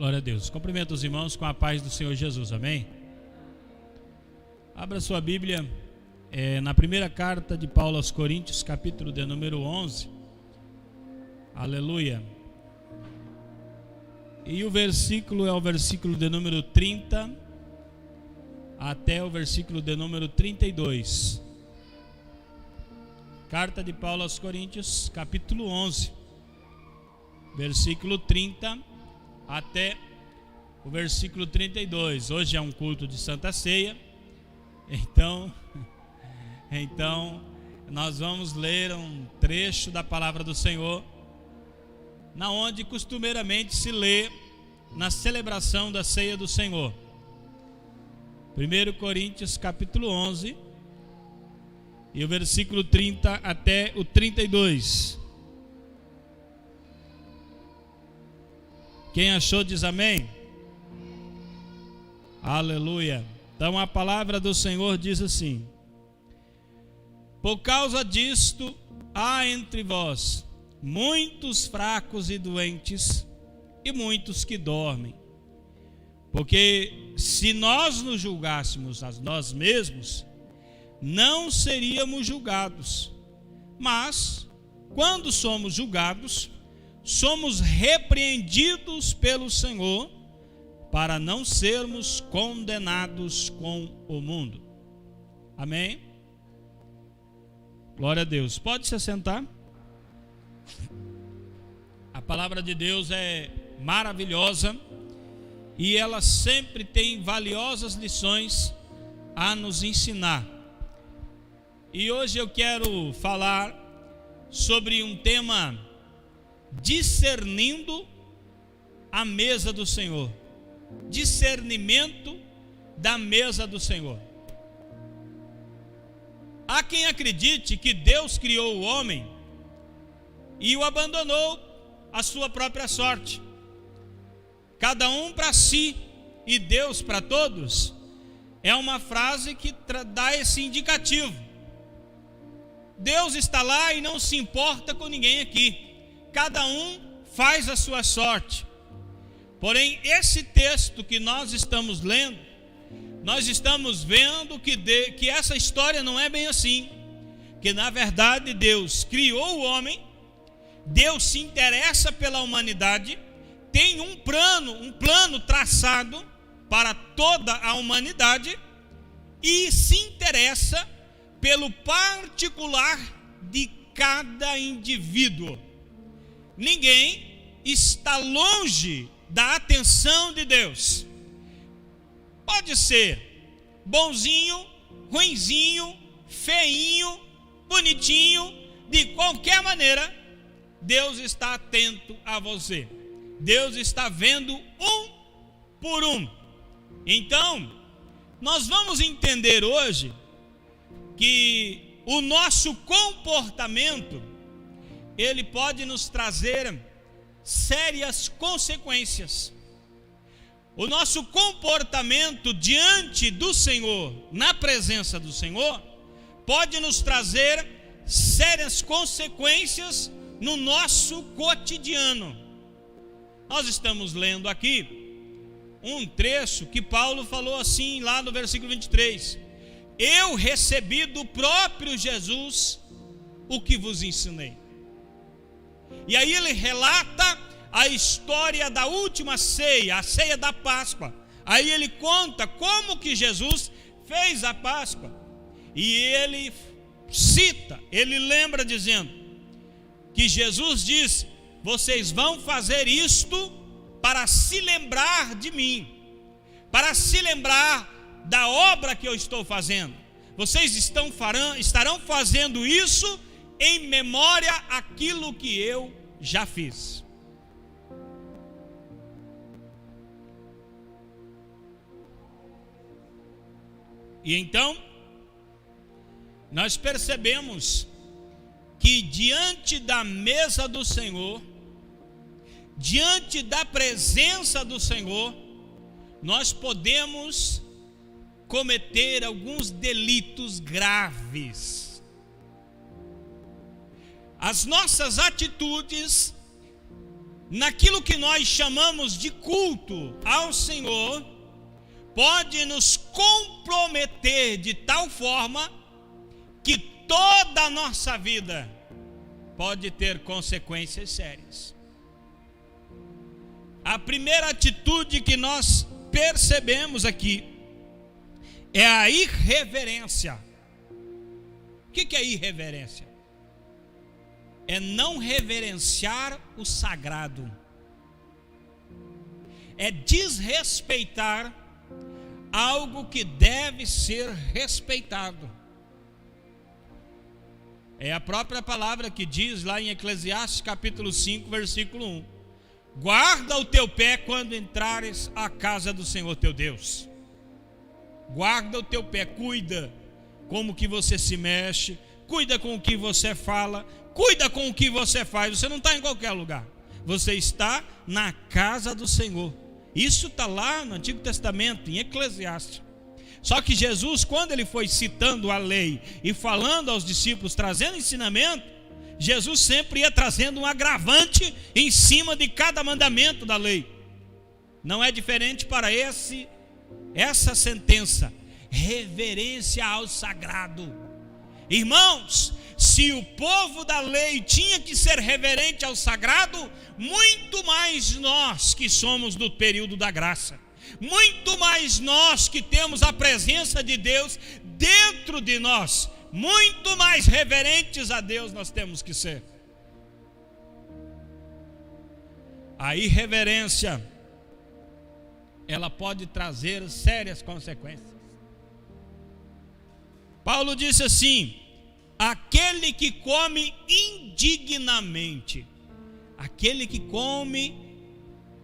Glória a Deus. Cumprimento os irmãos com a paz do Senhor Jesus, amém? Abra sua Bíblia na primeira carta de Paulo aos Coríntios, capítulo de número 11. Aleluia. E o versículo é o versículo de número 30 até o versículo de número 32. Carta de Paulo aos Coríntios, capítulo 11, versículo 30 até o versículo 32. Hoje é um culto de Santa Ceia, então nós vamos ler um trecho da palavra do Senhor, na onde costumeiramente se lê na celebração da ceia do Senhor. 1 Coríntios capítulo 11 e o versículo 30 até o 32. Quem achou diz amém. Aleluia. Então a palavra do Senhor diz assim: por causa disto há entre vós muitos fracos e doentes, e muitos que dormem. Porque se nós nos julgássemos a nós mesmos, não seríamos julgados. Mas quando somos julgados, somos repreendidos pelo Senhor, para não sermos condenados com o mundo. Amém? Glória a Deus. Pode se assentar. A palavra de Deus é maravilhosa e ela sempre tem valiosas lições a nos ensinar. E hoje eu quero falar sobre um tema: discernindo a mesa do Senhor. Discernimento da mesa do Senhor. Há quem acredite que Deus criou o homem e o abandonou à sua própria sorte, cada um para si e Deus para todos. É uma frase que dá esse indicativo. Deus está lá e não se importa com ninguém aqui, cada um faz a sua sorte. Porém, esse texto que nós estamos lendo, nós estamos vendo que essa história não é bem assim, que na verdade Deus criou o homem, Deus se interessa pela humanidade, tem um plano traçado para toda a humanidade e se interessa pelo particular de cada indivíduo. Ninguém está longe da atenção de Deus. Pode ser bonzinho, ruinzinho, feinho, bonitinho, de qualquer maneira, Deus está atento a você. Deus está vendo um por um. Então, nós vamos entender hoje que o nosso comportamento, ele pode nos trazer sérias consequências. O nosso comportamento diante do Senhor, na presença do Senhor, pode nos trazer sérias consequências no nosso cotidiano. Nós estamos lendo aqui um trecho que Paulo falou assim lá no versículo 23: eu recebi do próprio Jesus o que vos ensinei. E aí ele relata a história da última ceia, a ceia da Páscoa. Aí ele conta como que Jesus fez a Páscoa. E ele cita, ele lembra dizendo que Jesus disse: vocês vão fazer isto para se lembrar de mim, para se lembrar da obra que eu estou fazendo. Vocês estarão fazendo isso em memória àquilo que eu já fiz. E então, nós percebemos que diante da mesa do Senhor, diante da presença do Senhor, nós podemos cometer alguns delitos graves. As nossas atitudes naquilo que nós chamamos de culto ao Senhor, pode nos comprometer de tal forma que toda a nossa vida pode ter consequências sérias. A primeira atitude que nós percebemos aqui é a irreverência. O que é irreverência? É não reverenciar o sagrado, é desrespeitar algo que deve ser respeitado. É a própria palavra que diz lá em Eclesiastes capítulo 5, versículo 1: guarda o teu pé quando entrares à casa do Senhor teu Deus. Guarda o teu pé, cuida como que você se mexe, cuida com o que você fala, cuida com o que você faz. Você não está em qualquer lugar, você está na casa do Senhor. Isso está lá no Antigo Testamento, em Eclesiastes. Só que Jesus, quando ele foi citando a lei e falando aos discípulos, trazendo ensinamento, Jesus sempre ia trazendo um agravante em cima de cada mandamento da lei. Não é diferente para essa sentença: reverência ao sagrado. Irmãos, se o povo da lei tinha que ser reverente ao sagrado, muito mais nós que somos do período da graça, muito mais nós que temos a presença de Deus dentro de nós, muito mais reverentes a Deus nós temos que ser. A irreverência, ela pode trazer sérias consequências. Paulo disse assim: aquele que come indignamente, aquele que come,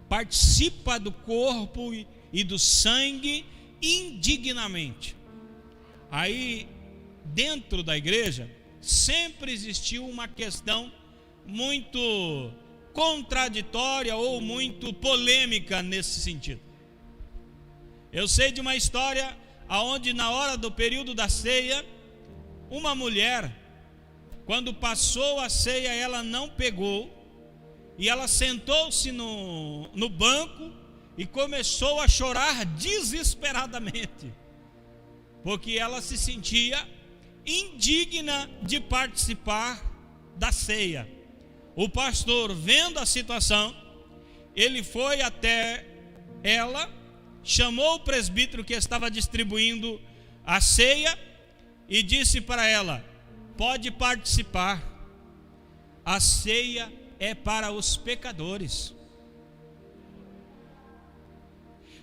participa do corpo e do sangue indignamente. Aí, dentro da igreja, sempre existiu uma questão muito contraditória ou muito polêmica nesse sentido. Eu sei de uma história onde, na hora do período da ceia, uma mulher, quando passou a ceia, ela não pegou, e ela sentou-se no banco e começou a chorar desesperadamente, porque ela se sentia indigna de participar da ceia. O pastor, vendo a situação, ele foi até ela, chamou o presbítero que estava distribuindo a ceia e disse para ela: pode participar, a ceia é para os pecadores.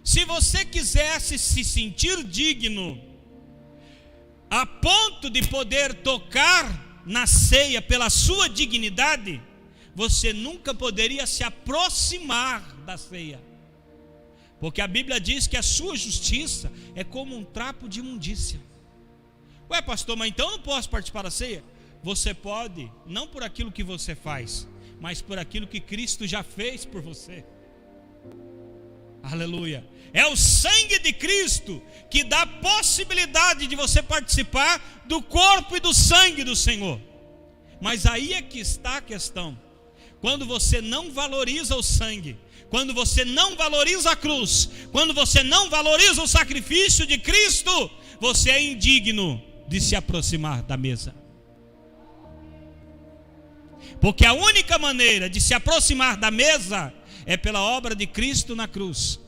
Se você quisesse se sentir digno a ponto de poder tocar na ceia pela sua dignidade, você nunca poderia se aproximar da ceia, porque a Bíblia diz que a sua justiça é como um trapo de imundícia. Ué, pastor, mas então eu não posso participar da ceia? Você pode, não por aquilo que você faz, mas por aquilo que Cristo já fez por você. Aleluia. É o sangue de Cristo que dá possibilidade de você participar do corpo e do sangue do Senhor. Mas aí é que está a questão. Quando você não valoriza o sangue, quando você não valoriza a cruz, quando você não valoriza o sacrifício de Cristo, você é indigno de se aproximar da mesa. Porque a única maneira de se aproximar da mesa é pela obra de Cristo na cruz.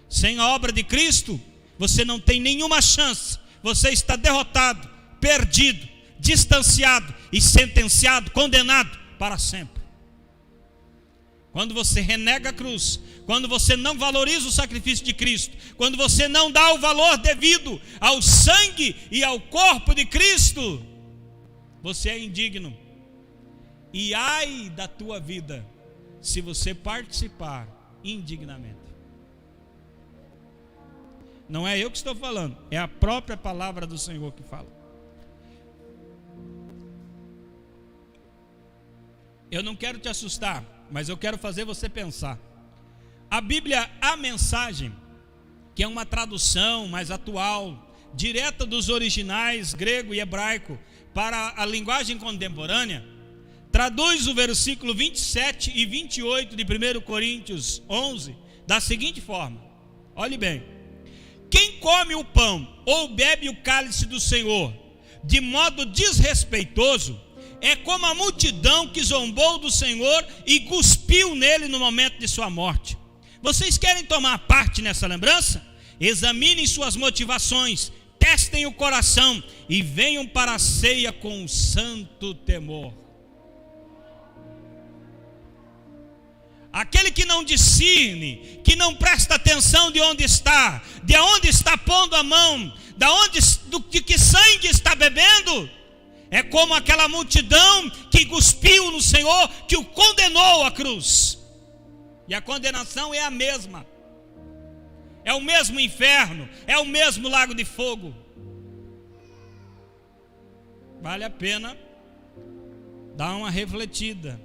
Sem a obra de Cristo, você não tem nenhuma chance. Você está derrotado, perdido, distanciado e sentenciado, condenado para sempre. Quando você renega a cruz, quando você não valoriza o sacrifício de Cristo, quando você não dá o valor devido ao sangue e ao corpo de Cristo, você é indigno. E ai da tua vida se você participar indignamente. Não é eu que estou falando, é a própria palavra do Senhor que fala. Eu não quero te assustar, mas eu quero fazer você pensar. A Bíblia, a Mensagem, que é uma tradução mais atual, direta dos originais grego e hebraico para a linguagem contemporânea, traduz o versículo 27 e 28 de 1 Coríntios 11 da seguinte forma: olhe bem, quem come o pão ou bebe o cálice do Senhor de modo desrespeitoso é como a multidão que zombou do Senhor e cuspiu nele no momento de sua morte. Vocês querem tomar parte nessa lembrança? Examinem suas motivações, testem o coração e venham para a ceia com um santo temor. Aquele que não discerne, que não presta atenção de onde está pondo a mão, de que sangue está bebendo, é como aquela multidão que cuspiu no Senhor, que o condenou à cruz. E a condenação é a mesma. É o mesmo inferno, é o mesmo lago de fogo. Vale a pena dar uma refletida.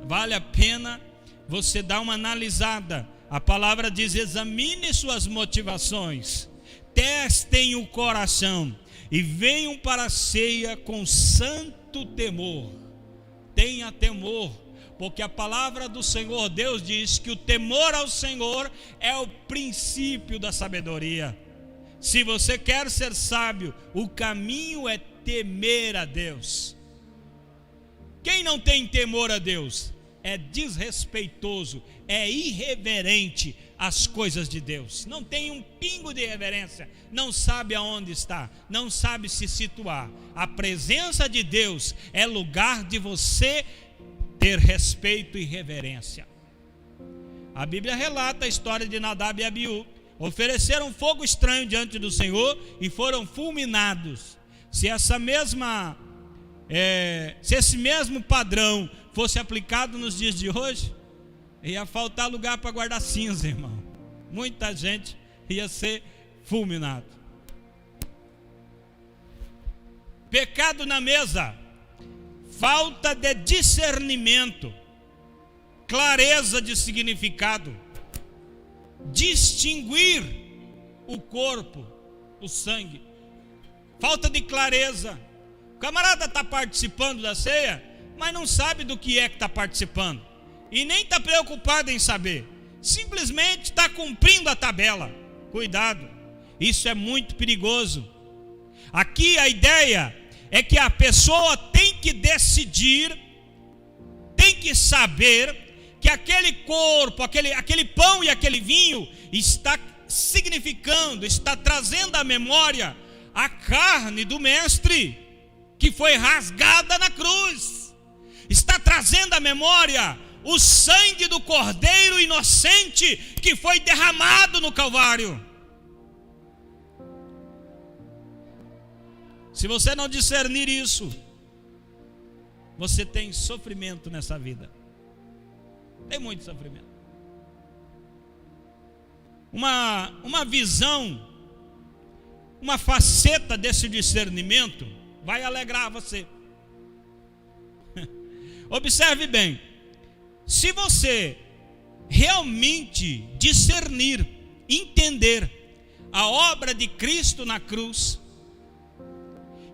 Vale a pena você dar uma analisada. A palavra diz: examine suas motivações, testem o coração e venham para a ceia com santo temor. Tenha temor, porque a palavra do Senhor Deus diz que o temor ao Senhor é o princípio da sabedoria. Se você quer ser sábio, o caminho é temer a Deus. Quem não tem temor a Deus é desrespeitoso, é irreverente às coisas de Deus. Não tem um pingo de reverência, não sabe aonde está, não sabe se situar. A presença de Deus é lugar de você ter respeito e reverência. A Bíblia relata a história de Nadab e Abiú. Ofereceram fogo estranho diante do Senhor e foram fulminados. Se esse mesmo padrão fosse aplicado nos dias de hoje, ia faltar lugar para guardar cinza, irmão. Muita gente ia ser fulminado. Pecado na mesa, falta de discernimento, clareza de significado, distinguir o corpo, o sangue, falta de clareza. O camarada está participando da ceia, mas não sabe do que é que está participando, e nem está preocupado em saber, simplesmente está cumprindo a tabela. Cuidado, isso é muito perigoso. Aqui a ideia é que a pessoa tem que decidir, tem que saber que aquele corpo, aquele pão e aquele vinho está significando, está trazendo à memória a carne do mestre que foi rasgada na cruz, está trazendo à memória o sangue do cordeiro inocente que foi derramado no Calvário. Se você não discernir isso, você tem sofrimento nessa vida. Tem muito sofrimento. Uma visão, uma faceta desse discernimento vai alegrar você. Observe bem, se você realmente discernir, entender a obra de Cristo na cruz,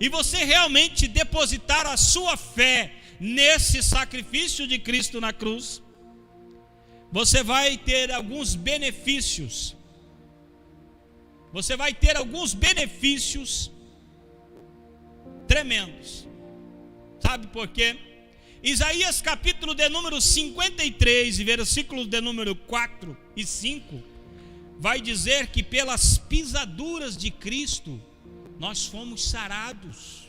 e você realmente depositar a sua fé nesse sacrifício de Cristo na cruz, você vai ter alguns benefícios. Você vai ter alguns benefícios tremendos. Sabe por quê? Isaías capítulo de número 53, versículos de número 4 e 5, vai dizer que pelas pisaduras de Cristo nós fomos sarados.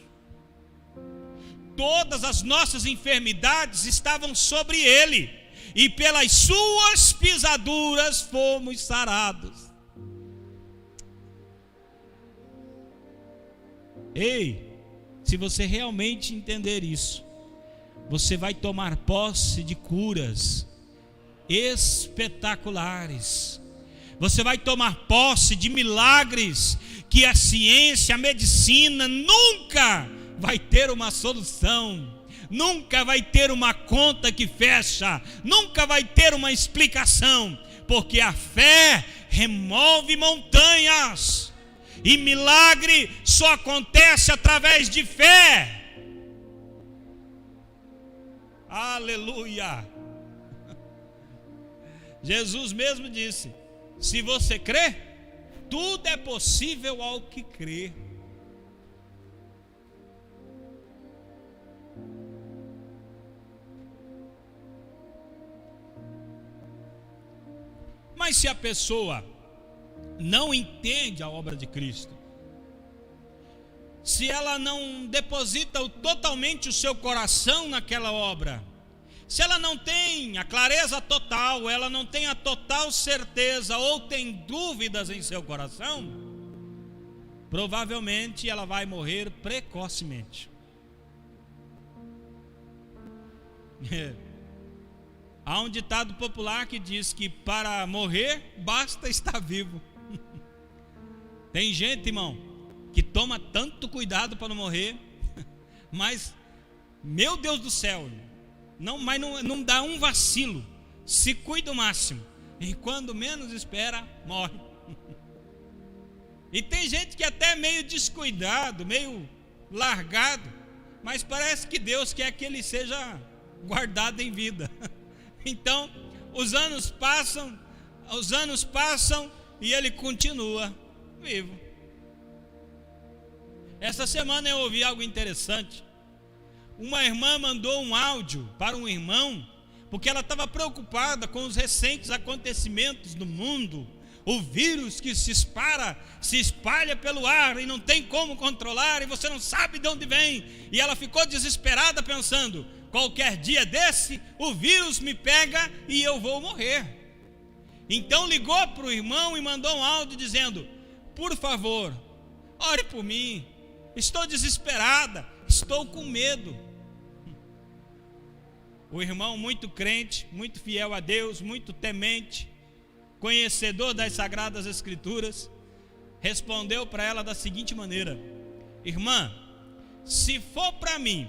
Todas as nossas enfermidades estavam sobre ele, e pelas suas pisaduras fomos sarados. Ei, se você realmente entender isso, você vai tomar posse de curas espetaculares. Você vai tomar posse de milagres que a ciência, a medicina nunca vai ter uma solução, nunca vai ter uma conta que fecha, nunca vai ter uma explicação, porque a fé remove montanhas, e milagre só acontece através de fé. Aleluia! Jesus mesmo disse: se você crê, tudo é possível ao que crê. Mas se a pessoa não entende a obra de Cristo, se ela não deposita totalmente o seu coração naquela obra, se ela não tem a clareza total, ela não tem a total certeza ou tem dúvidas em seu coração, provavelmente ela vai morrer precocemente. Há um ditado popular que diz que para morrer basta estar vivo. Tem gente, irmão, que toma tanto cuidado para não morrer, mas, meu Deus do céu, mas não dá um vacilo, se cuida o máximo, e quando menos espera, morre. E tem gente que até é meio descuidado, meio largado, mas parece que Deus quer que ele seja guardado em vida. Então, os anos passam e ele continua vivo. Essa semana eu ouvi algo interessante. Uma irmã mandou um áudio para um irmão, porque ela estava preocupada com os recentes acontecimentos no mundo. O vírus que se espalha pelo ar e não tem como controlar, e você não sabe de onde vem. E ela ficou desesperada pensando: qualquer dia desse, o vírus me pega e eu vou morrer. Então ligou para o irmão e mandou um áudio dizendo: por favor, ore por mim, estou desesperada, estou com medo. O irmão, muito crente, muito fiel a Deus, muito temente, conhecedor das Sagradas Escrituras, respondeu para ela da seguinte maneira: irmã, se for para mim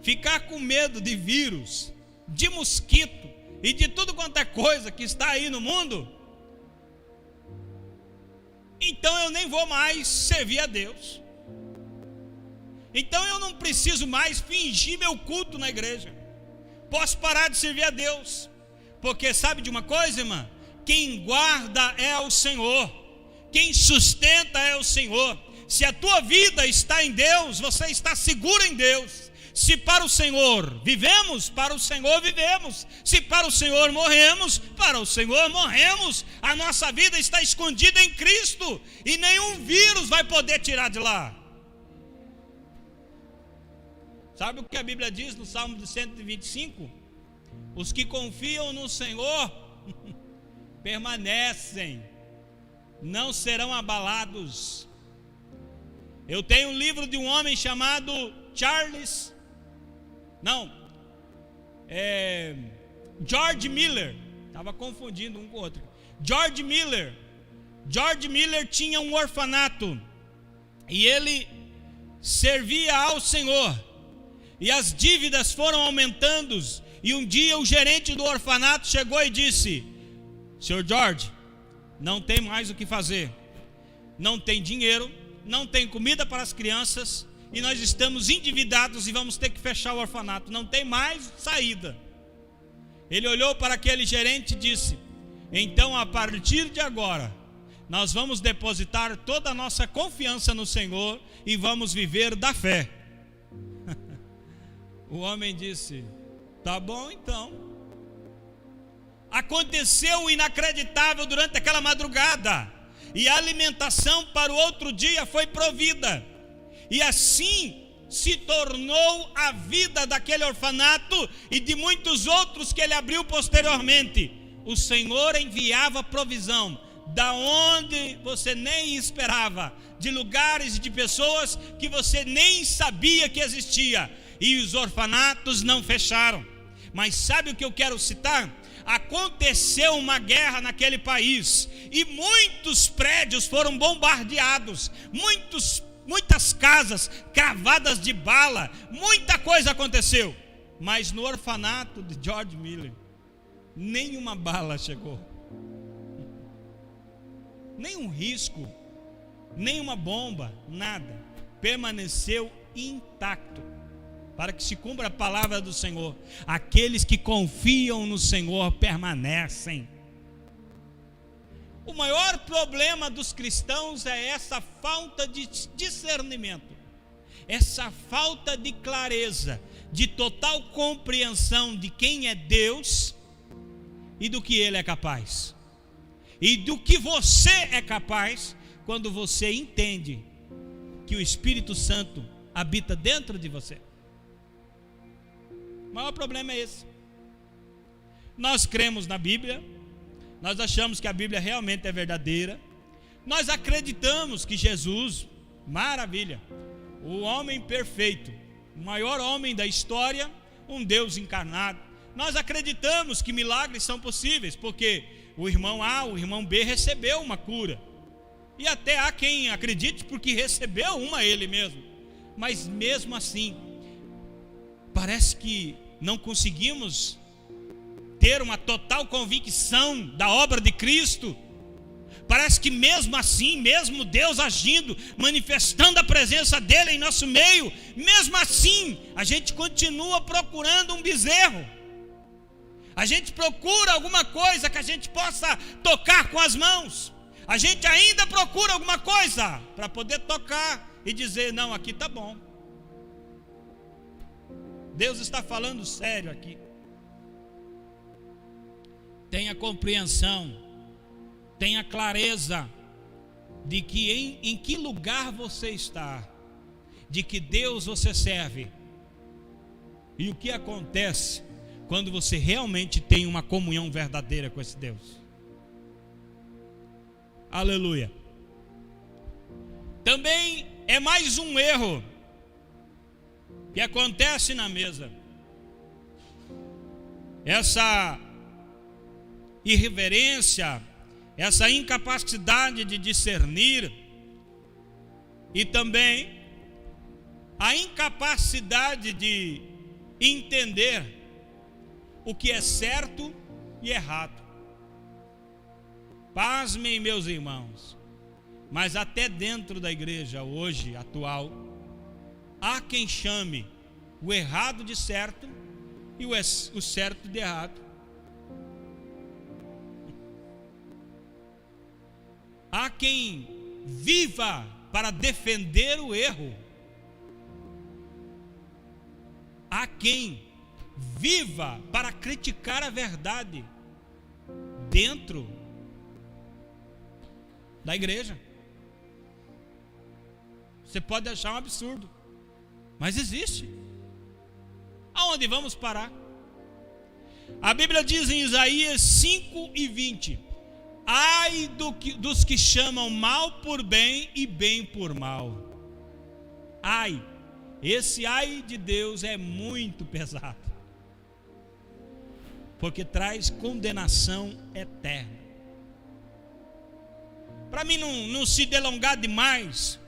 ficar com medo de vírus, de mosquito e de tudo quanto é coisa que está aí no mundo, então eu nem vou mais servir a Deus. Então eu não preciso mais fingir meu culto na igreja. Posso parar de servir a Deus. Porque sabe de uma coisa, irmã? Quem guarda é o Senhor. Quem sustenta é o Senhor. Se a tua vida está em Deus, você está seguro em Deus. Se para o Senhor vivemos, para o Senhor vivemos. Se para o Senhor morremos, para o Senhor morremos. A nossa vida está escondida em Cristo e nenhum vírus vai poder tirar de lá. Sabe o que a Bíblia diz no Salmo 125? Os que confiam no Senhor permanecem, não serão abalados. Eu tenho um livro de um homem chamado George Miller. Estava confundindo um com o outro. George Miller tinha um orfanato e ele servia ao Senhor. E as dívidas foram aumentando. E um dia o gerente do orfanato chegou e disse: Senhor George, não tem mais o que fazer. Não tem dinheiro, não tem comida para as crianças, e nós estamos endividados e vamos ter que fechar o orfanato. Não tem mais saída. Ele olhou para aquele gerente e disse: então a partir de agora nós vamos depositar toda a nossa confiança no Senhor e vamos viver da fé. O homem disse: tá bom então. Aconteceu o inacreditável durante aquela madrugada, e a alimentação para o outro dia foi provida, e assim se tornou a vida daquele orfanato e de muitos outros que ele abriu posteriormente. O Senhor enviava provisão da onde você nem esperava, de lugares e de pessoas que você nem sabia que existia. E os orfanatos não fecharam. Mas sabe o que eu quero citar? Aconteceu uma guerra naquele país e muitos prédios foram bombardeados, muitas casas cravadas de bala, muita coisa aconteceu. Mas no orfanato de George Miller, nenhuma bala chegou, nenhum risco, nenhuma bomba, nada, permaneceu intacto. para que se cumpra a palavra do Senhor. Aqueles que confiam no Senhor permanecem. O maior problema dos cristãos é essa falta de discernimento, essa falta de clareza, de total compreensão de quem é Deus e do que Ele é capaz, e do que você é capaz quando você entende que o Espírito Santo habita dentro de você. O maior problema é esse. Nós cremos na Bíblia, nós achamos que a Bíblia realmente é verdadeira, nós acreditamos que Jesus, maravilha, o homem perfeito, o maior homem da história, um Deus encarnado. Nós acreditamos que milagres são possíveis, porque o irmão A, o irmão B recebeu uma cura, e até há quem acredite porque recebeu uma ele mesmo. Mas mesmo assim, parece que não conseguimos ter uma total convicção da obra de Cristo. Parece que mesmo assim, mesmo Deus agindo, manifestando a presença dele em nosso meio, mesmo assim, a gente continua procurando um bezerro. A gente procura alguma coisa que a gente possa tocar com as mãos. A gente ainda procura alguma coisa para poder tocar e dizer, não, aqui está bom. Deus está falando sério aqui. Tenha compreensão, tenha clareza de que em que lugar você está, de que Deus você serve, e o que acontece quando você realmente tem uma comunhão verdadeira com esse Deus. Aleluia. Também é mais um erro que acontece na mesa. Essa irreverência, essa incapacidade de discernir, e também a incapacidade de entender o que é certo e errado. Pasmem, meus irmãos, mas até dentro da igreja hoje atual, há quem chame o errado de certo e o certo de errado. Há quem viva para defender o erro. Há quem viva para criticar a verdade dentro da igreja. Você pode achar um absurdo, mas existe. Aonde vamos parar? A Bíblia diz em Isaías 5:20: ai dos que chamam mal por bem e bem por mal. Ai, esse ai de Deus é muito pesado, porque traz condenação eterna. Para mim não se delongar demais,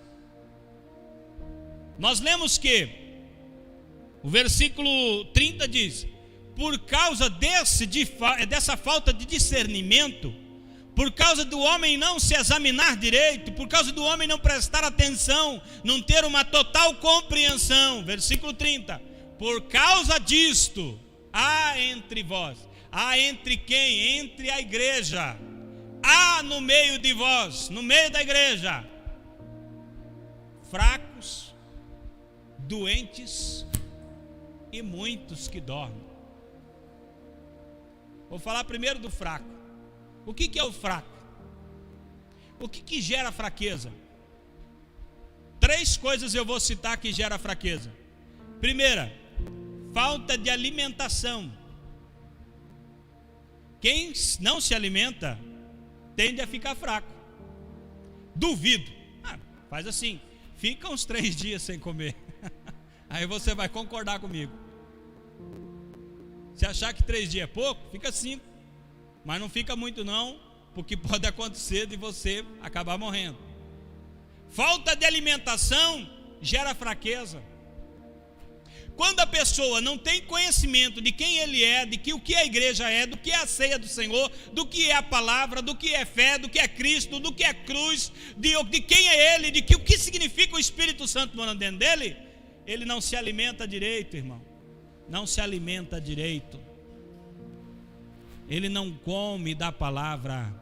nós lemos que o versículo 30 diz: por causa dessa falta de discernimento, por causa do homem não se examinar direito, por causa do homem não prestar atenção, não ter uma total compreensão, versículo 30, por causa disto, há entre vós, há entre quem? Entre a igreja, há no meio de vós, no meio da igreja, fracos, doentes e muitos que dormem. Vou falar primeiro do fraco. O que é o fraco? O que gera fraqueza? 3 coisas eu vou citar que gera fraqueza. Primeira, falta de alimentação. Quem não se alimenta tende a ficar fraco. Duvido. Faz assim, fica uns 3 dias sem comer. Aí você vai concordar comigo. Se achar que 3 dias é pouco, fica 5. Mas não fica muito não, porque pode acontecer de você acabar morrendo. Falta de alimentação gera fraqueza. Quando a pessoa não tem conhecimento de quem ele é, de que o que a igreja é, do que é a ceia do Senhor, do que é a palavra, do que é fé, do que é Cristo, do que é cruz, de quem é ele, de que o que significa o Espírito Santo morando dentro dele, ele não se alimenta direito, irmão. Não se alimenta direito. Ele não come da palavra.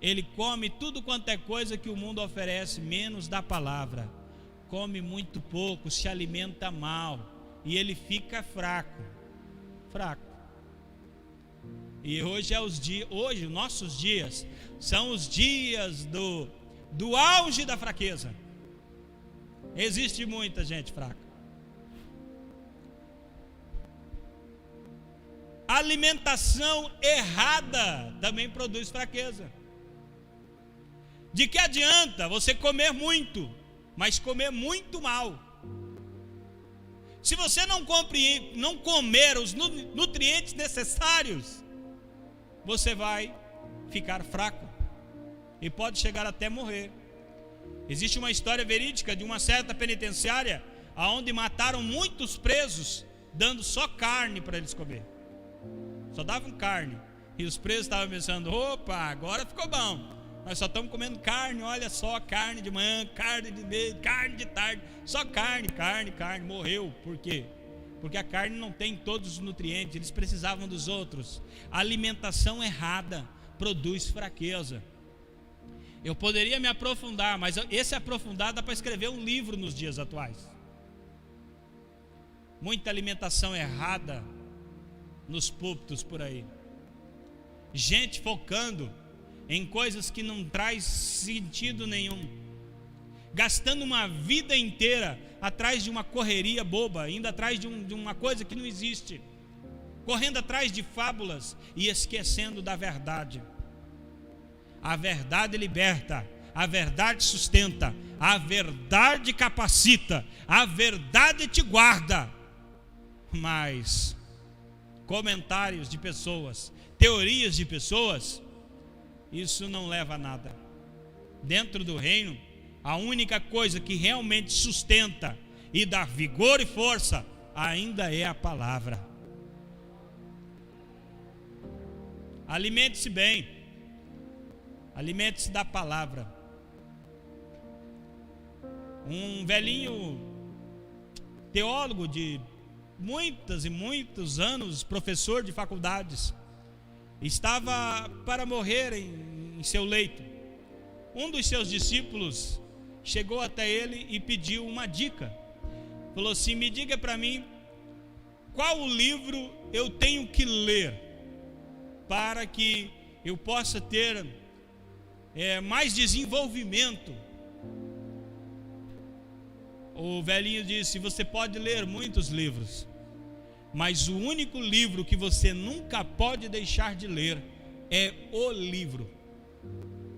Ele come tudo quanto é coisa que o mundo oferece, menos da palavra. Come muito pouco, se alimenta mal. E ele fica fraco. E hoje hoje, nossos dias, são os dias do auge da fraqueza. Existe muita gente fraca. Alimentação errada também produz fraqueza. De que adianta você comer muito, mas comer muito mal? Se você não comer os nutrientes necessários, você vai ficar fraco e pode chegar até morrer. Existe uma história verídica de uma certa penitenciária onde mataram muitos presos, dando só carne para eles comer. Só davam carne. E os presos estavam pensando: opa, agora ficou bom. Nós só estamos comendo carne, olha só, carne de manhã, carne de meio, carne de tarde. Só carne. Morreu. Por quê? Porque a carne não tem todos os nutrientes, eles precisavam dos outros. A alimentação errada produz fraqueza. Eu poderia me aprofundar, mas esse aprofundar dá para escrever um livro nos dias atuais. Muita alimentação errada nos púlpitos por aí. Gente focando em coisas que não traz sentido nenhum. Gastando uma vida inteira atrás de uma correria boba, indo atrás de uma coisa que não existe. Correndo atrás de fábulas e esquecendo da verdade. A verdade liberta, a verdade sustenta, a verdade capacita, a verdade te guarda. Mas comentários de pessoas, teorias de pessoas, isso não leva a nada. Dentro do reino, a única coisa que realmente sustenta e dá vigor e força ainda é a palavra. Alimente-se bem. Alimente-se da palavra. Um velhinho teólogo de muitos e muitos anos, professor de faculdades, estava para morrer em seu leito. Um dos seus discípulos chegou até ele e pediu uma dica. Falou assim: me diga para mim qual o livro eu tenho que ler para que eu possa ter mais desenvolvimento. O velhinho disse: você pode ler muitos livros, mas o único livro que você nunca pode deixar de ler é o livro.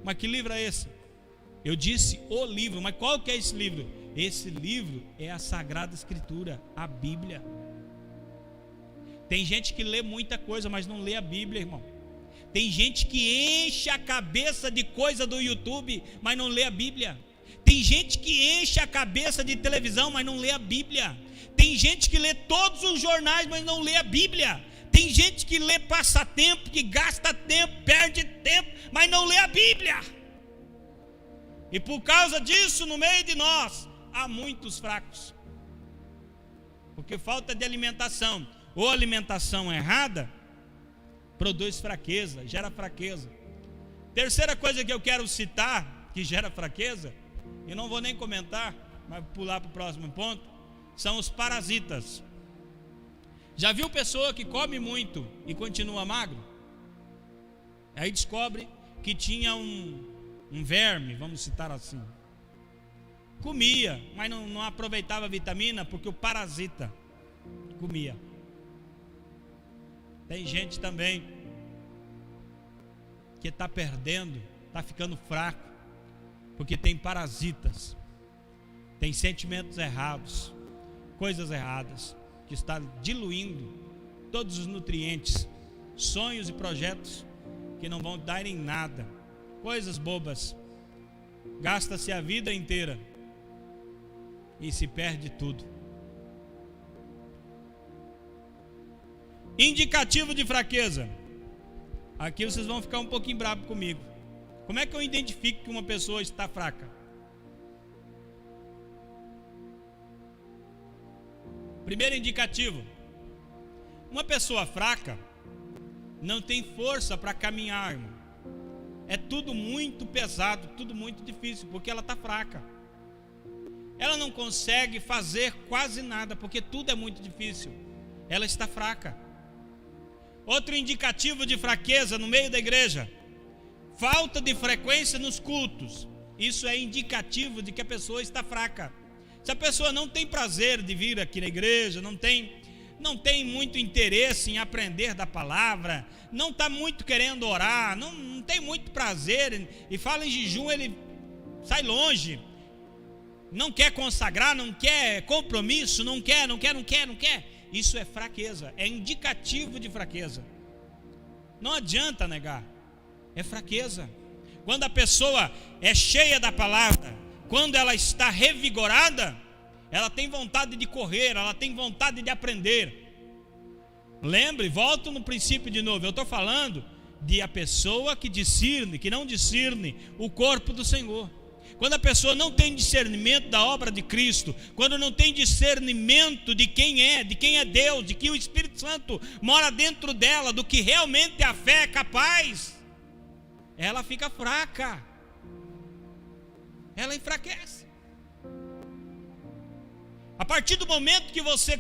Mas que livro é esse? Eu disse o livro, mas qual que é esse livro? Esse livro é a Sagrada Escritura, a Bíblia. Tem gente que lê muita coisa, mas não lê a Bíblia, irmão. Tem gente que enche a cabeça de coisa do YouTube, mas não lê a Bíblia. Tem gente que enche a cabeça de televisão, mas não lê a Bíblia. Tem gente que lê todos os jornais, mas não lê a Bíblia. Tem gente que lê passatempo, que gasta tempo, perde tempo, mas não lê a Bíblia. E por causa disso, no meio de nós, há muitos fracos. Porque falta de alimentação, ou alimentação errada, produz fraqueza, gera fraqueza. Terceira coisa que eu quero citar, que gera fraqueza, e não vou nem comentar, mas pular para o próximo ponto, são os parasitas. Já viu pessoa que come muito e continua magro? Aí descobre que tinha um verme, vamos citar assim. Comia, mas não aproveitava a vitamina porque o parasita comia. Tem gente também que está perdendo, está ficando fraco, porque tem parasitas, tem sentimentos errados, coisas erradas, que está diluindo todos os nutrientes, sonhos e projetos que não vão dar em nada, coisas bobas. Gasta-se a vida inteira e se perde tudo. Indicativo de fraqueza. Aqui vocês vão ficar um pouquinho bravos comigo. Como é que eu identifico que uma pessoa está fraca? Primeiro indicativo: uma pessoa fraca não tem força para caminhar, irmão. É tudo muito pesado, tudo muito difícil, porque ela está fraca. Ela não consegue fazer quase nada, porque tudo é muito difícil. Ela está fraca. Outro indicativo de fraqueza no meio da igreja: falta de frequência nos cultos. Isso é indicativo de que a pessoa está fraca. Se a pessoa não tem prazer de vir aqui na igreja, não tem muito interesse em aprender da palavra, não está muito querendo orar, não tem muito prazer, e fala em jejum, ele sai longe, não quer consagrar, não quer compromisso, não quer. Isso é fraqueza, é indicativo de fraqueza. Não adianta negar, é fraqueza. Quando a pessoa é cheia da palavra, quando ela está revigorada, ela tem vontade de correr, ela tem vontade de aprender. Lembre, volto no princípio de novo, eu estou falando de a pessoa que discerne, que não discerne o corpo do Senhor. Quando a pessoa não tem discernimento da obra de Cristo, quando não tem discernimento de quem é Deus, de que o Espírito Santo mora dentro dela, do que realmente a fé é capaz, ela fica fraca, ela enfraquece. A partir do momento que você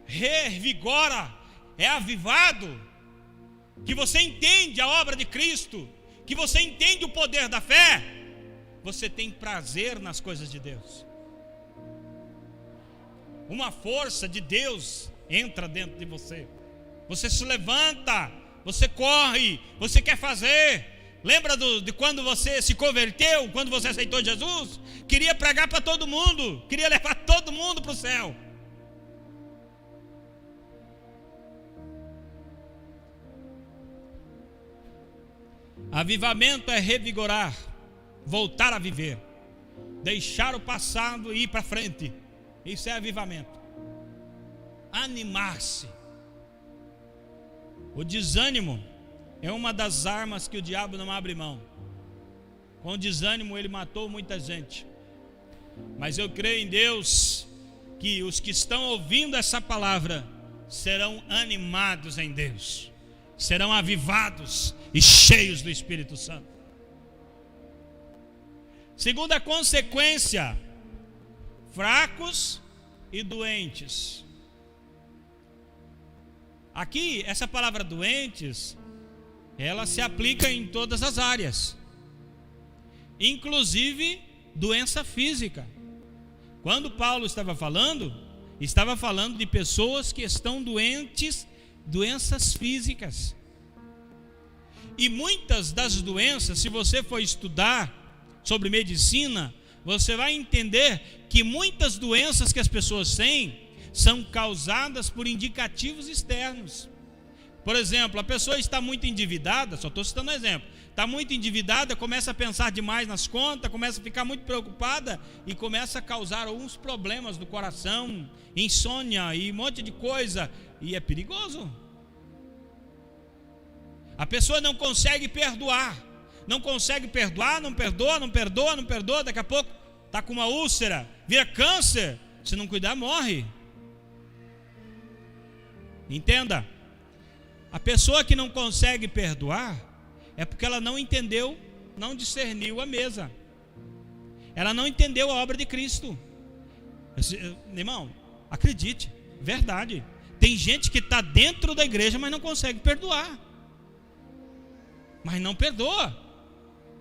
revigora, é avivado, que você entende a obra de Cristo, que você entende o poder da fé, você tem prazer nas coisas de Deus. Uma força de Deus entra dentro de você. Você se levanta, você corre, você quer fazer. Lembra de quando você se converteu, quando você aceitou Jesus? Queria pregar para todo mundo, queria levar todo mundo para o céu. Avivamento é revigorar, voltar a viver, deixar o passado e ir para frente. Isso é avivamento. Animar-se. O desânimo é uma das armas que o diabo não abre mão. Com o desânimo ele matou muita gente. Mas eu creio em Deus que os que estão ouvindo essa palavra serão animados em Deus, serão avivados e cheios do Espírito Santo. Segunda consequência: fracos e doentes. Aqui, essa palavra doentes, ela se aplica em todas as áreas, inclusive doença física. Quando Paulo estava falando de pessoas que estão doentes, doenças físicas. E muitas das doenças, se você for estudar sobre medicina, você vai entender que muitas doenças que as pessoas têm são causadas por indicativos externos. Por exemplo, a pessoa está muito endividada, só estou citando um exemplo, está muito endividada, começa a pensar demais nas contas, começa a ficar muito preocupada e começa a causar alguns problemas no coração, insônia e um monte de coisa, e é perigoso. A pessoa não consegue perdoar, não perdoa, daqui a pouco está com uma úlcera, vira câncer, se não cuidar morre. Entenda, a pessoa que não consegue perdoar é porque ela não entendeu, não discerniu a mesa, ela não entendeu a obra de Cristo. Irmão, acredite, verdade, tem gente que está dentro da igreja, mas não consegue perdoar, mas não perdoa.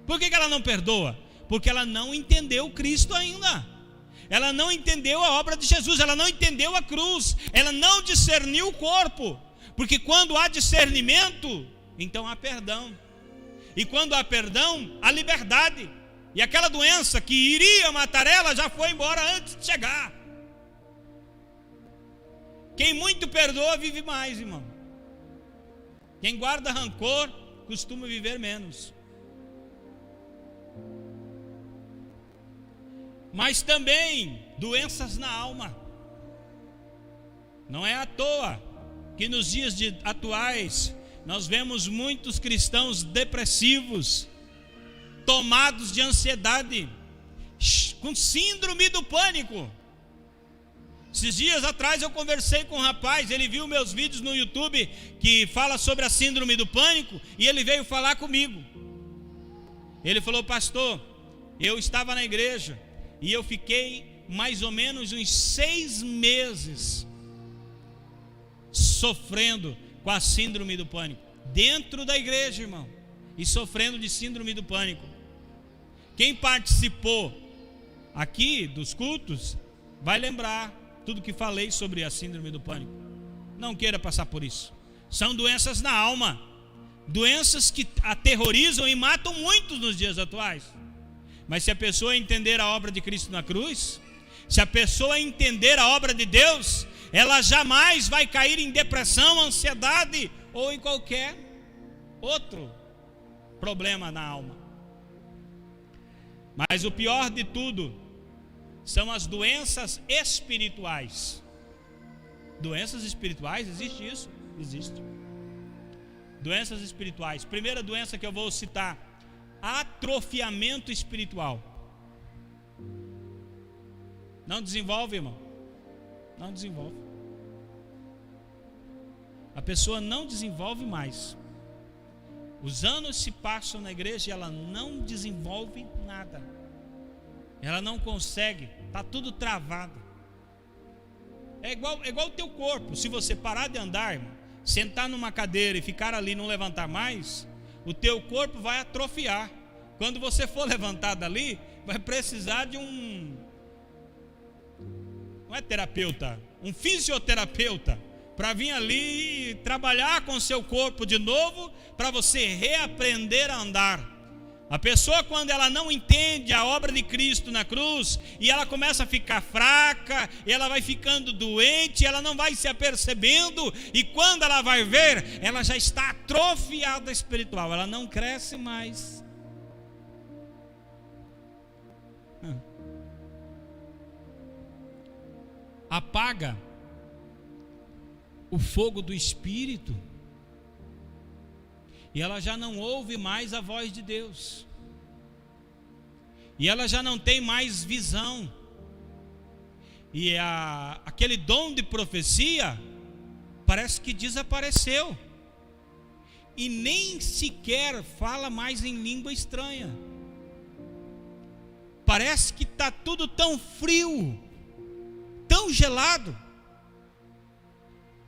Por que ela não perdoa? Porque ela não entendeu Cristo ainda, ela não entendeu a obra de Jesus, ela não entendeu a cruz, ela não discerniu o corpo. Porque quando há discernimento, então há perdão, e quando há perdão, há liberdade, e aquela doença que iria matar ela já foi embora antes de chegar. Quem muito perdoa vive mais, irmão. Quem guarda rancor costuma viver menos. Mas também doenças na alma. Não é à toa que nos dias atuais nós vemos muitos cristãos depressivos, tomados de ansiedade, com síndrome do pânico. Esses dias atrás eu conversei com um rapaz, ele viu meus vídeos no YouTube que fala sobre a síndrome do pânico, e ele veio falar comigo. Ele falou: pastor, eu estava na igreja e eu fiquei mais ou menos uns 6 meses sofrendo com a síndrome do pânico, dentro da igreja, irmão, e sofrendo de síndrome do pânico. Quem participou aqui dos cultos vai lembrar tudo que falei sobre a síndrome do pânico. Não queira passar por isso. São doenças na alma, doenças que aterrorizam e matam muitos nos dias atuais. Mas se a pessoa entender a obra de Cristo na cruz, se a pessoa entender a obra de Deus, ela jamais vai cair em depressão, ansiedade ou em qualquer outro problema na alma. Mas o pior de tudo são as doenças espirituais. Doenças espirituais, existe isso? Existe. Doenças espirituais. Primeira doença que eu vou citar: atrofiamento espiritual. Não desenvolve, irmão. Não desenvolve. A pessoa não desenvolve mais. Os anos se passam na igreja e ela não desenvolve nada. Ela não consegue, está tudo travado. É igual o teu corpo. Se você parar de andar, irmão, sentar numa cadeira e ficar ali e não levantar mais, o teu corpo vai atrofiar. Quando você for levantar dali, vai precisar de não é terapeuta, um fisioterapeuta, para vir ali e trabalhar com o seu corpo de novo, para você reaprender a andar. A pessoa, quando ela não entende a obra de Cristo na cruz, e ela começa a ficar fraca, e ela vai ficando doente, ela não vai se apercebendo, e quando ela vai ver, ela já está atrofiada espiritual, ela não cresce mais. Apaga o fogo do Espírito, e ela já não ouve mais a voz de Deus, e ela já não tem mais visão, e aquele dom de profecia parece que desapareceu, e nem sequer fala mais em língua estranha. Parece que está tudo tão frio, tão gelado.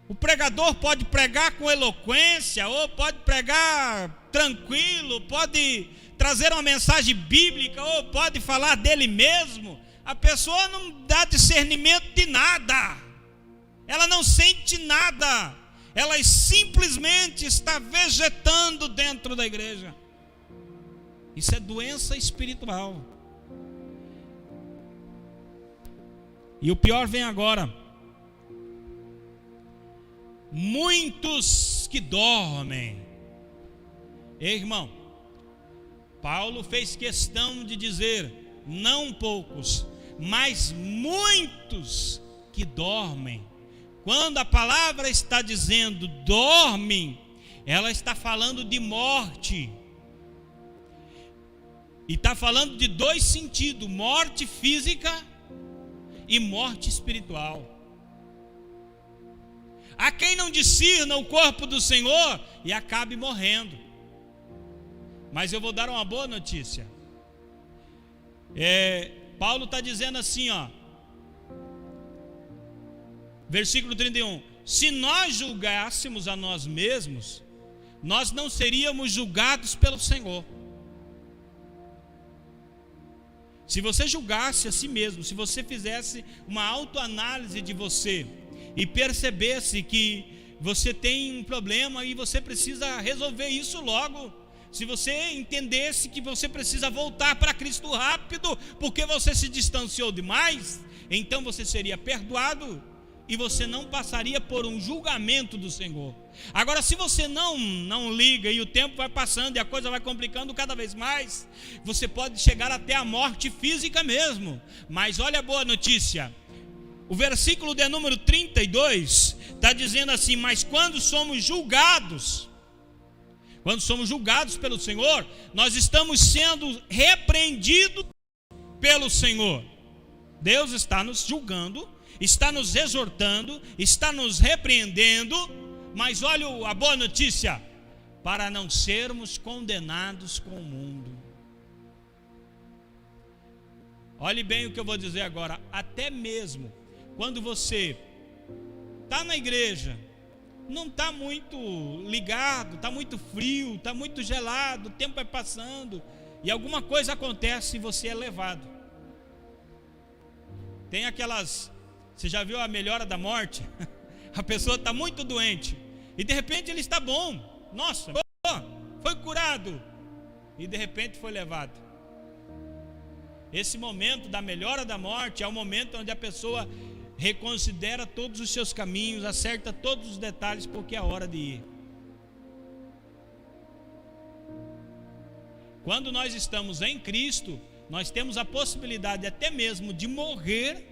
O pregador pode pregar com eloquência, ou pode pregar tranquilo, pode trazer uma mensagem bíblica, ou pode falar dele mesmo. A pessoa não dá discernimento de nada, ela não sente nada, ela simplesmente está vegetando dentro da igreja. Isso é doença espiritual. E o pior vem agora: muitos que dormem. Ei, irmão, Paulo fez questão de dizer: não poucos, mas muitos que dormem. Quando a palavra está dizendo dormem, ela está falando de morte. E está falando de dois sentidos: morte física e morte espiritual. Há quem não discirna o corpo do Senhor e acabe morrendo. Mas eu vou dar uma boa notícia. Paulo está dizendo assim, versículo 31: se nós julgássemos a nós mesmos, nós não seríamos julgados pelo Senhor. Se você julgasse a si mesmo, se você fizesse uma autoanálise de você e percebesse que você tem um problema e você precisa resolver isso logo, se você entendesse que você precisa voltar para Cristo rápido porque você se distanciou demais, então você seria perdoado e você não passaria por um julgamento do Senhor. Agora, se você não liga e o tempo vai passando e a coisa vai complicando cada vez mais, você pode chegar até a morte física mesmo. Mas olha a boa notícia: o versículo de número 32 está dizendo assim: mas quando somos julgados pelo Senhor, nós estamos sendo repreendidos pelo Senhor. Deus está nos julgando está nos exortando, está nos repreendendo, mas olha a boa notícia: para não sermos condenados com o mundo. Olhe bem o que eu vou dizer agora. Até mesmo quando você está na igreja, não está muito ligado, está muito frio, está muito gelado, o tempo vai passando e alguma coisa acontece e você é levado. Tem aquelas, você já viu a melhora da morte? A pessoa está muito doente e de repente ele está bom, nossa, foi curado, e de repente foi levado. Esse momento da melhora da morte é o momento onde a pessoa reconsidera todos os seus caminhos, acerta todos os detalhes, porque é a hora de ir. Quando nós estamos em Cristo, nós temos a possibilidade até mesmo de morrer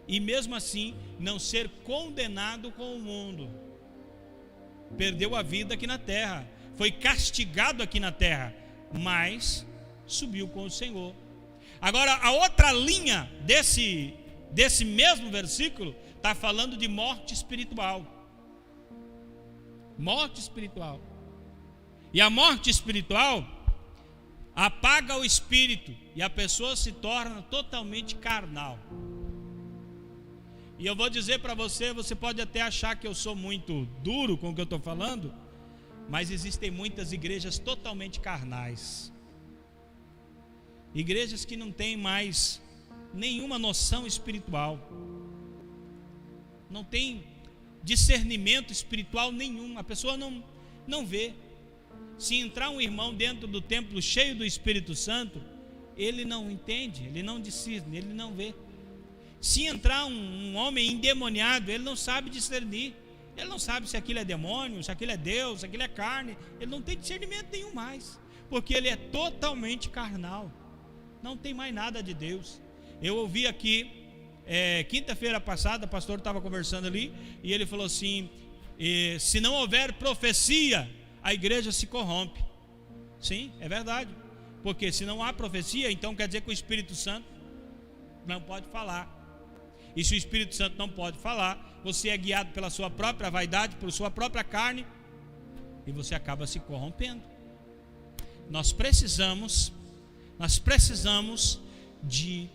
e mesmo assim não ser condenado com o mundo. Perdeu a vida aqui na terra, foi castigado aqui na terra, mas subiu com o Senhor. Agora, a outra linha desse mesmo versículo está falando de morte espiritual. Morte espiritual. E a morte espiritual apaga o espírito e a pessoa se torna totalmente carnal. E eu vou dizer para você, você pode até achar que eu sou muito duro com o que eu estou falando, mas existem muitas igrejas totalmente carnais. Igrejas que não têm mais nenhuma noção espiritual, não tem discernimento espiritual nenhum, a pessoa não vê. Se entrar um irmão dentro do templo cheio do Espírito Santo, ele não entende, ele não discerne, ele não vê. Se entrar um homem endemoniado, ele não sabe discernir, ele não sabe se aquilo é demônio, se aquilo é Deus, se aquilo é carne, ele não tem discernimento nenhum mais, porque ele é totalmente carnal, não tem mais nada de Deus. Eu ouvi aqui, quinta-feira passada, o pastor estava conversando ali, e ele falou assim, se não houver profecia, a igreja se corrompe. Sim, é verdade, porque se não há profecia, então quer dizer que o Espírito Santo não pode falar. E se o Espírito Santo não pode falar, você é guiado pela sua própria vaidade, por sua própria carne, e você acaba se corrompendo. Nós precisamos de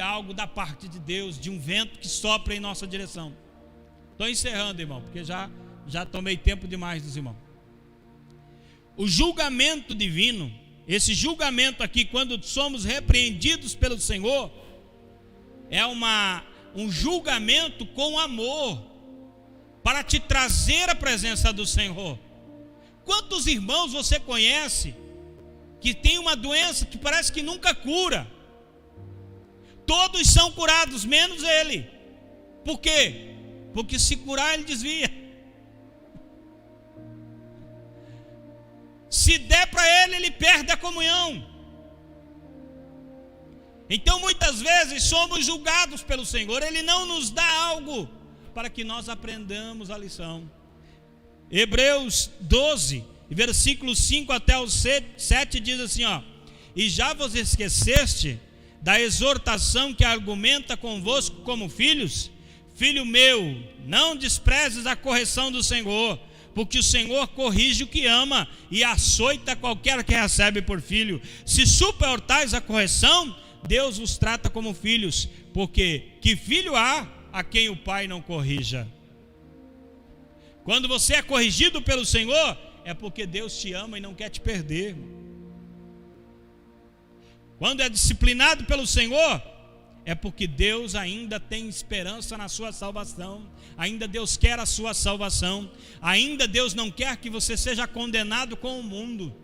algo da parte de Deus, de um vento que sopra em nossa direção. Estou encerrando, irmão, porque já tomei tempo demais dos irmãos. O julgamento divino, esse julgamento aqui, quando somos repreendidos pelo Senhor, é um julgamento com amor, para te trazer a presença do Senhor. Quantos irmãos você conhece que tem uma doença que parece que nunca cura? Todos são curados, menos ele. Por quê? Porque se curar ele desvia. Se der para ele, ele perde a comunhão. Então muitas vezes somos julgados pelo Senhor, ele não nos dá algo para que nós aprendamos a lição. Hebreus 12, versículos 5 até o 7 diz assim, ó: e já vos esqueceste da exortação que argumenta convosco como filhos? Filho meu, não desprezes a correção do Senhor, porque o Senhor corrige o que ama e açoita qualquer que recebe por filho. Se suportais a correção, Deus os trata como filhos, porque que filho há a quem o pai não corrija? Quando você é corrigido pelo Senhor, é porque Deus te ama e não quer te perder. Quando é disciplinado pelo Senhor, é porque Deus ainda tem esperança na sua salvação, ainda Deus quer a sua salvação, ainda Deus não quer que você seja condenado com o mundo.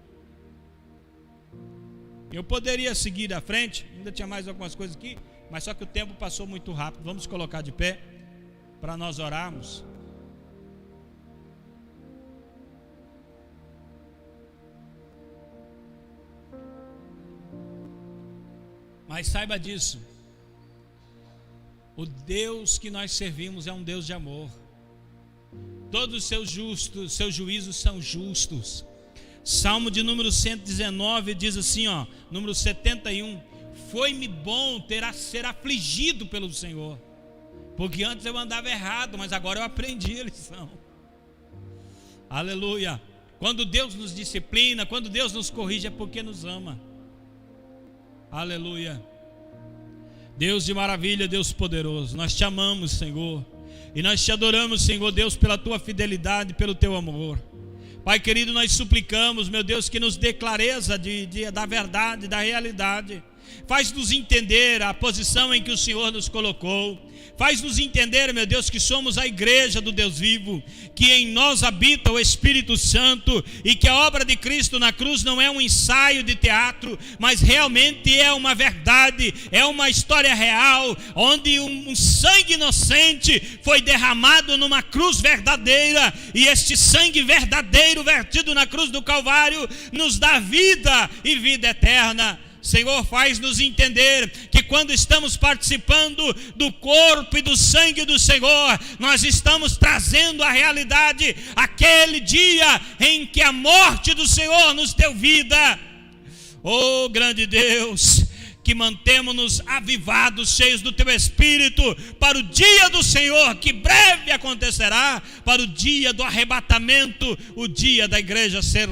Eu poderia seguir à frente, ainda tinha mais algumas coisas aqui, mas só que o tempo passou muito rápido. Vamos colocar de pé para nós orarmos. Mas saiba disso, o Deus que nós servimos é um Deus de amor. Todos os seus juízos são justos. Salmo de número 119 diz assim, ó, número 71: foi-me bom ser afligido pelo Senhor. Porque antes eu andava errado, mas agora eu aprendi a lição. Aleluia. Quando Deus nos disciplina, quando Deus nos corrige, é porque nos ama. Aleluia. Deus de maravilha, Deus poderoso, nós te amamos, Senhor, e nós te adoramos, Senhor Deus, pela tua fidelidade, pelo teu amor. Pai querido, nós suplicamos, meu Deus, que nos dê clareza da verdade, da realidade. Faz-nos entender a posição em que o Senhor nos colocou. Faz-nos entender, meu Deus, que somos a igreja do Deus vivo, que em nós habita o Espírito Santo e que a obra de Cristo na cruz não é um ensaio de teatro, mas realmente é uma verdade, é uma história real, onde um sangue inocente foi derramado numa cruz verdadeira, e este sangue verdadeiro vertido na cruz do Calvário nos dá vida e vida eterna. Senhor, faz-nos entender que quando estamos participando do corpo e do sangue do Senhor, nós estamos trazendo à realidade aquele dia em que a morte do Senhor nos deu vida. Oh, grande Deus, que mantemos-nos avivados, cheios do teu Espírito, para o dia do Senhor, que breve acontecerá, para o dia do arrebatamento, o dia da igreja ser